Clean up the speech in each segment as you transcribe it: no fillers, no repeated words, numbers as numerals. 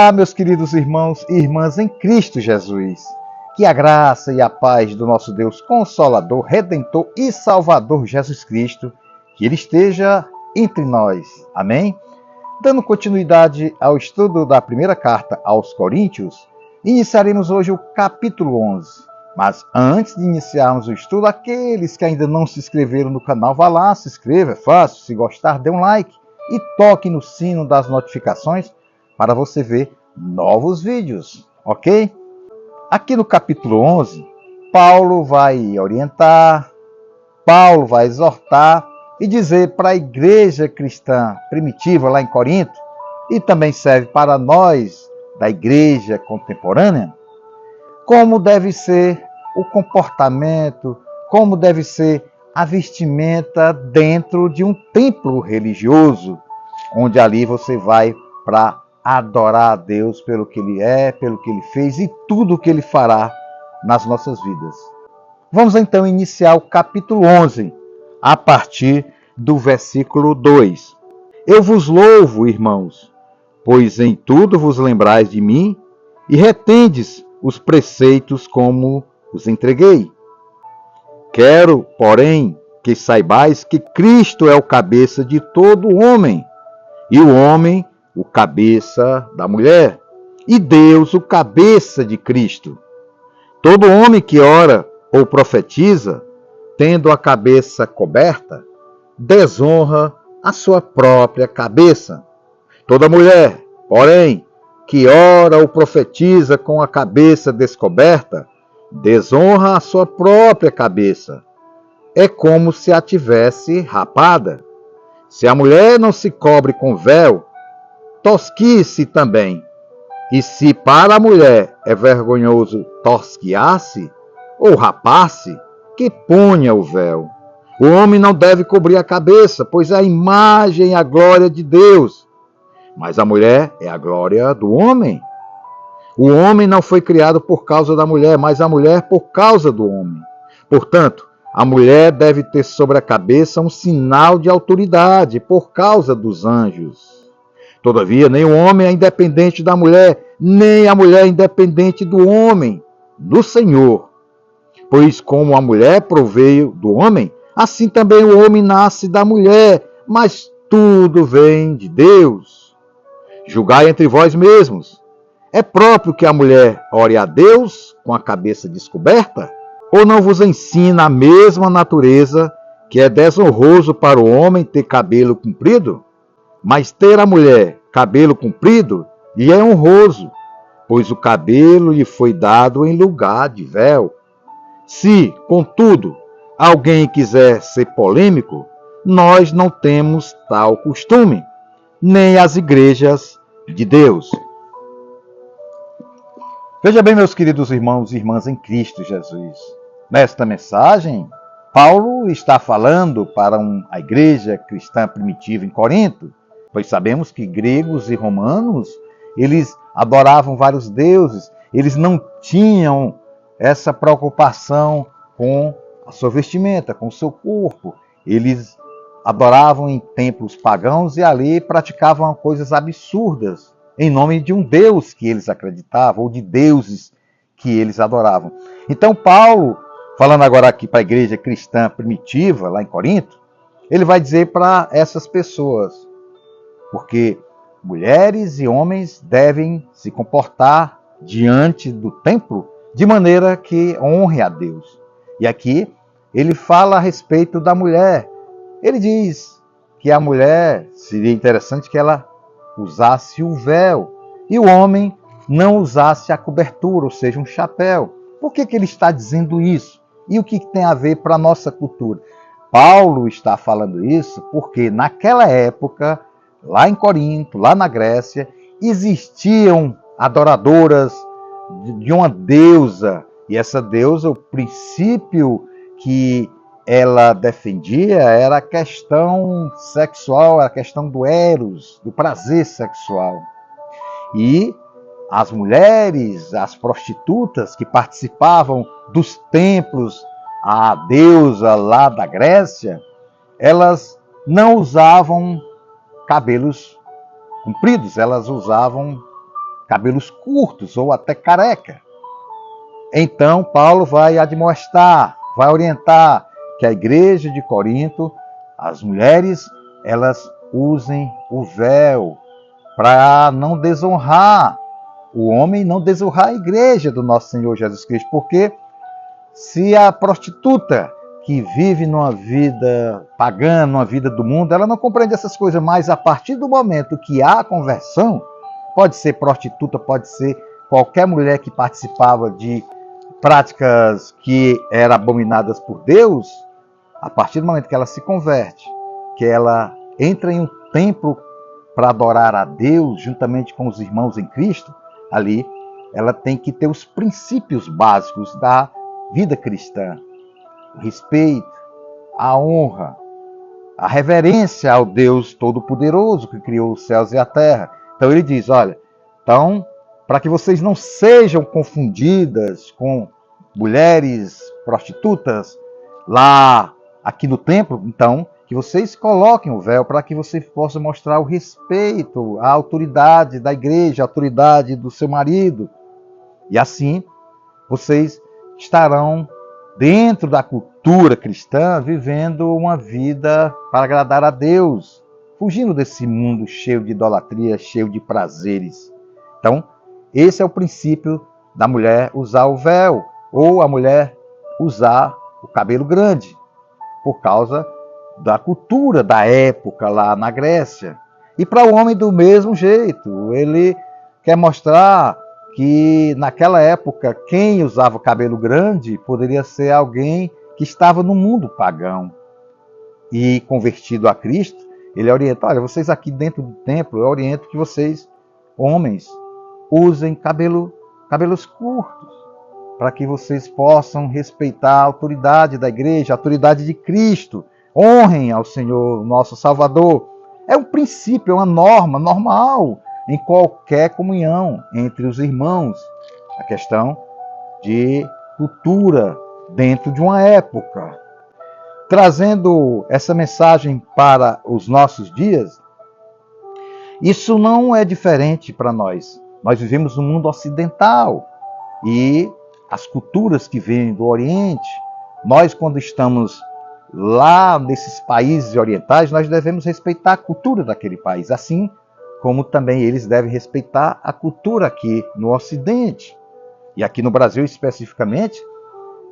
Olá, meus queridos irmãos e irmãs em Cristo Jesus. Que a graça e a paz do nosso Deus Consolador, Redentor e Salvador Jesus Cristo, que Ele esteja entre nós. Amém? Dando continuidade ao estudo da primeira carta aos Coríntios, iniciaremos hoje o capítulo 11. Mas antes de iniciarmos o estudo, aqueles que ainda não se inscreveram no canal, vá lá, se inscreva, é fácil. Se gostar, dê um like e toque no sino das notificações para você ver novos vídeos, ok? Aqui no capítulo 11, Paulo vai orientar, Paulo vai exortar e dizer para a igreja cristã primitiva lá em Corinto, e também serve para nós da igreja contemporânea, como deve ser o comportamento, como deve ser a vestimenta dentro de um templo religioso, onde ali você vai para adorar a Deus pelo que Ele é, pelo que Ele fez e tudo o que Ele fará nas nossas vidas. Vamos então iniciar o capítulo 11, a partir do versículo 2. Eu vos louvo, irmãos, pois em tudo vos lembrais de mim e retendes os preceitos como os entreguei. Quero, porém, que saibais que Cristo é o cabeça de todo homem, e o homem o cabeça da mulher, e Deus o cabeça de Cristo. Todo homem que ora ou profetiza, tendo a cabeça coberta, desonra a sua própria cabeça. Toda mulher, porém, que ora ou profetiza com a cabeça descoberta, desonra a sua própria cabeça. É como se a tivesse rapada. Se a mulher não se cobre com véu, tosquie-se também. E se para a mulher é vergonhoso tosquiar-se ou rapar-se, que ponha o véu. O homem não deve cobrir a cabeça, pois é a imagem e a glória de Deus. Mas a mulher é a glória do homem. O homem não foi criado por causa da mulher, mas a mulher por causa do homem. Portanto, a mulher deve ter sobre a cabeça um sinal de autoridade por causa dos anjos. Todavia, nem o homem é independente da mulher, nem a mulher é independente do homem, do Senhor. Pois como a mulher proveio do homem, assim também o homem nasce da mulher, mas tudo vem de Deus. Julgai entre vós mesmos. É próprio que a mulher ore a Deus com a cabeça descoberta? Ou não vos ensina a mesma natureza que é desonroso para o homem ter cabelo comprido? Mas ter a mulher cabelo comprido lhe é honroso, pois o cabelo lhe foi dado em lugar de véu. Se, contudo, alguém quiser ser polêmico, nós não temos tal costume, nem as igrejas de Deus. Veja bem, meus queridos irmãos e irmãs em Cristo Jesus. Nesta mensagem, Paulo está falando para a igreja cristã primitiva em Corinto, pois sabemos que gregos e romanos, eles adoravam vários deuses, eles não tinham essa preocupação com a sua vestimenta, com o seu corpo. Eles adoravam em templos pagãos e ali praticavam coisas absurdas em nome de um Deus que eles acreditavam, ou de deuses que eles adoravam. Então Paulo, falando agora aqui para a igreja cristã primitiva, lá em Corinto, ele vai dizer para essas pessoas, porque mulheres e homens devem se comportar diante do templo de maneira que honre a Deus. E aqui ele fala a respeito da mulher. Ele diz que a mulher seria interessante que ela usasse o véu e o homem não usasse a cobertura, ou seja, um chapéu. Por que ele está dizendo isso? E o que tem a ver para a nossa cultura? Paulo está falando isso porque naquela época, lá em Corinto, lá na Grécia, existiam adoradoras de uma deusa. E essa deusa, o princípio que ela defendia era a questão sexual, a questão do eros, do prazer sexual. E as mulheres, as prostitutas que participavam dos templos, a deusa lá da Grécia, elas não usavam cabelos compridos, elas usavam cabelos curtos ou até careca. Então, Paulo vai admoestar, vai orientar que a igreja de Corinto, as mulheres, elas usem o véu para não desonrar o homem, não desonrar a igreja do nosso Senhor Jesus Cristo, porque se a prostituta que vive numa vida pagã, numa vida do mundo, ela não compreende essas coisas, mas a partir do momento que há conversão, pode ser prostituta, pode ser qualquer mulher que participava de práticas que eram abominadas por Deus, a partir do momento que ela se converte, que ela entra em um templo para adorar a Deus, juntamente com os irmãos em Cristo, ali ela tem que ter os princípios básicos da vida cristã. O respeito, a honra, a reverência ao Deus Todo-Poderoso que criou os céus e a terra. Então ele diz, olha, então, para que vocês não sejam confundidas com mulheres prostitutas lá aqui no templo, então, que vocês coloquem o véu para que vocês possam mostrar o respeito à autoridade da igreja, à autoridade do seu marido. E assim, vocês estarão dentro da cultura cristã, vivendo uma vida para agradar a Deus, fugindo desse mundo cheio de idolatria, cheio de prazeres. Então, esse é o princípio da mulher usar o véu, ou a mulher usar o cabelo grande, por causa da cultura da época lá na Grécia. E para o homem do mesmo jeito, ele quer mostrar que naquela época quem usava o cabelo grande poderia ser alguém que estava no mundo pagão. E convertido a Cristo, ele orienta, olha, vocês aqui dentro do templo, eu oriento que vocês, homens, usem cabelos curtos, para que vocês possam respeitar a autoridade da igreja, a autoridade de Cristo, honrem ao Senhor, nosso Salvador. É um princípio, é uma norma normal em qualquer comunhão entre os irmãos. A questão de cultura dentro de uma época. Trazendo essa mensagem para os nossos dias, isso não é diferente para nós. Nós vivemos no mundo ocidental e as culturas que vêm do Oriente, nós quando estamos lá nesses países orientais, nós devemos respeitar a cultura daquele país, assim como também eles devem respeitar a cultura aqui no Ocidente. E aqui no Brasil especificamente,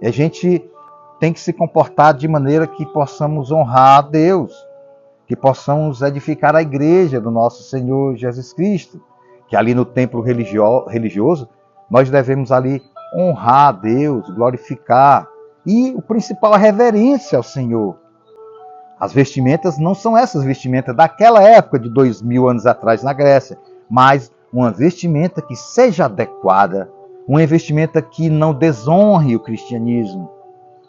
a gente tem que se comportar de maneira que possamos honrar a Deus, que possamos edificar a igreja do nosso Senhor Jesus Cristo, que ali no templo religioso, nós devemos ali honrar a Deus, glorificar. E o principal é a reverência ao Senhor. As vestimentas não são essas vestimentas daquela época de 2000 anos atrás na Grécia, mas uma vestimenta que seja adequada, uma vestimenta que não desonre o cristianismo.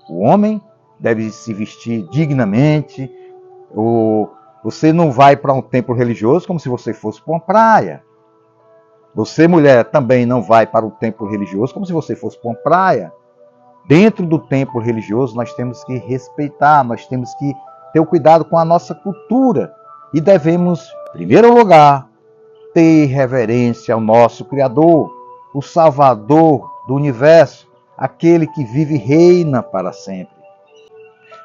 O homem deve se vestir dignamente. Você não vai para um templo religioso como se você fosse para uma praia. Você, mulher, também não vai para o templo religioso como se você fosse para uma praia. Dentro do templo religioso, nós temos que respeitar, nós temos que ter o cuidado com a nossa cultura. E devemos, em primeiro lugar, ter reverência ao nosso Criador, o Salvador do universo, aquele que vive e reina para sempre.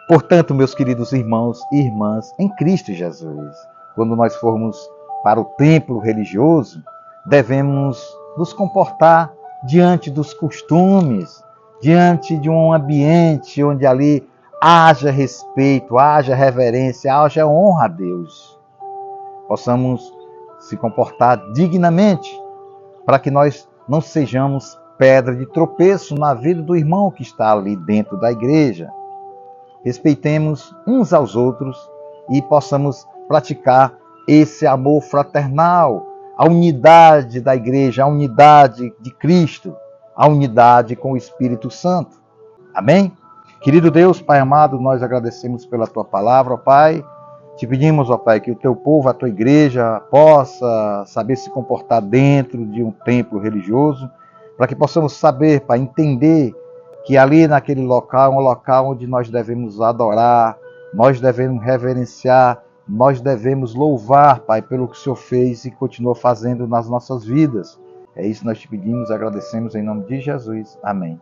Portanto, meus queridos irmãos e irmãs em Cristo Jesus, quando nós formos para o templo religioso, devemos nos comportar diante dos costumes, diante de um ambiente onde ali haja respeito, haja reverência, haja honra a Deus. Possamos se comportar dignamente, para que nós não sejamos pedra de tropeço na vida do irmão que está ali dentro da igreja. Respeitemos uns aos outros e possamos praticar esse amor fraternal, a unidade da igreja, a unidade de Cristo, a unidade com o Espírito Santo. Amém? Querido Deus, Pai amado, nós agradecemos pela Tua palavra, ó Pai. Te pedimos, ó Pai, que o Teu povo, a Tua igreja, possa saber se comportar dentro de um templo religioso, para que possamos saber, Pai, entender que ali naquele local é um local onde nós devemos adorar, nós devemos reverenciar, nós devemos louvar, Pai, pelo que o Senhor fez e continua fazendo nas nossas vidas. É isso que nós te pedimos, agradecemos em nome de Jesus. Amém.